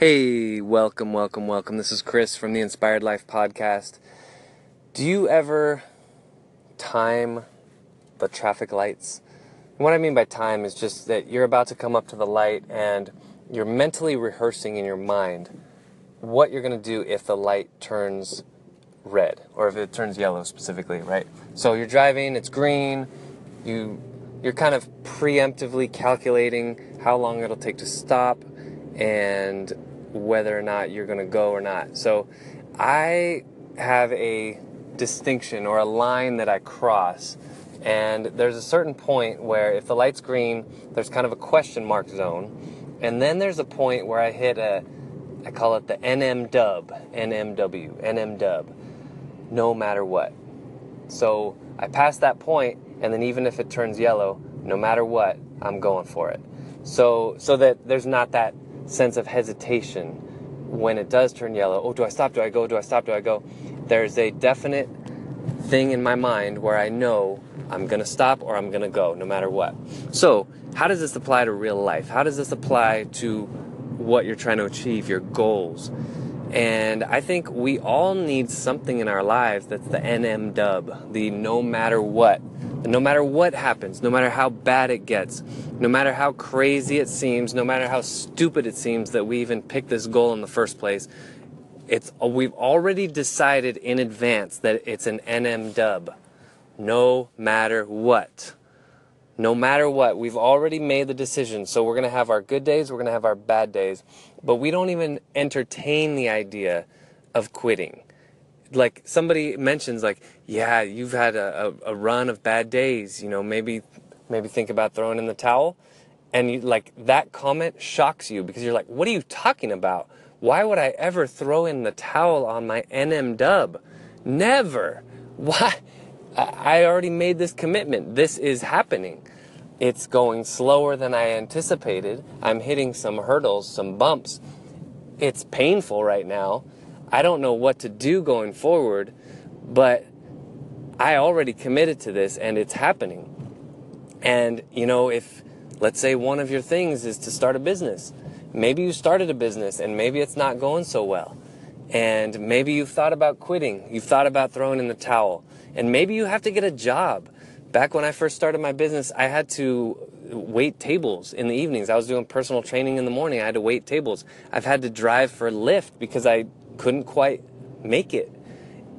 Hey, welcome. This is Chris from the Inspired Life podcast. Do you ever time the traffic lights? What I mean by time is just that you're about to come up to the light and you're mentally rehearsing in your mind what you're going to do if the light turns red, or if it turns yellow specifically, right? So you're driving, it's green, you're kind of preemptively calculating how long it'll take to stop and whether or not you're going to go or not. So I have a distinction or a line that I cross, and there's a certain point where if the light's green, there's kind of a question mark zone, and then there's a point where I hit I call it the NMW, no matter what. So I pass that point, and then even if it turns yellow, no matter what, I'm going for it. So that there's not that sense of hesitation when it does turn yellow. Oh, do I stop? Do I go? Do I stop? Do I go? There's a definite thing in my mind where I know I'm going to stop or I'm going to go no matter what. So how does this apply to real life? How does this apply to what you're trying to achieve, your goals? And I think we all need something in our lives that's the NMW, the no matter what. No matter what happens, no matter how bad it gets, no matter how crazy it seems, no matter how stupid it seems that we even picked this goal in the first place, we've already decided in advance that it's an NMW. No matter what. No matter what, we've already made the decision. So we're going to have our good days, we're going to have our bad days, but we don't even entertain the idea of quitting. Like somebody mentions, like, yeah, you've had a run of bad days, maybe think about throwing in the towel. And you, like, that comment shocks you because you're like, what are you talking about? Why would I ever throw in the towel on my NMW? Never. Why? I already made this commitment. This is happening. It's going slower than I anticipated. I'm hitting some hurdles, some bumps. It's painful right now. I don't know what to do going forward, but I already committed to this and it's happening. And, if, let's say one of your things is to start a business, maybe you started a business and maybe it's not going so well. And maybe you've thought about quitting. You've thought about throwing in the towel. And maybe you have to get a job. Back when I first started my business, I had to wait tables in the evenings. I was doing personal training in the morning. I had to wait tables. I've had to drive for Lyft because I couldn't quite make it.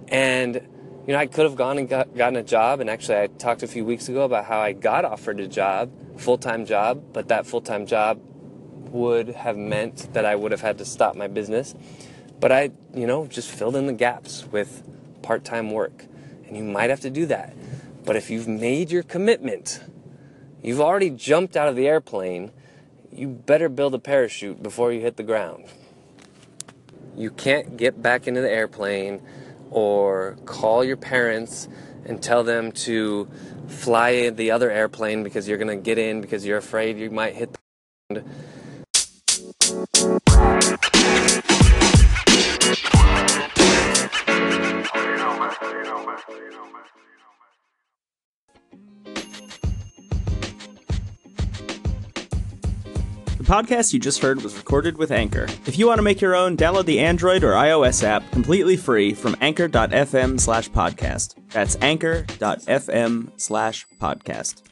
And, I could have gone and gotten a job. And actually, I talked a few weeks ago about how I got offered a job, full-time job, but that full-time job would have meant that I would have had to stop my business. But I, just filled in the gaps with part-time work. And you might have to do that. But if you've made your commitment, you've already jumped out of the airplane, you better build a parachute before you hit the ground. You can't get back into the airplane or call your parents and tell them to fly the other airplane because you're going to get in because you're afraid you might hit the ground. The podcast you just heard was recorded with Anchor. If you want to make your own, download the Android or iOS app completely free from anchor.fm/podcast. That's anchor.fm/podcast.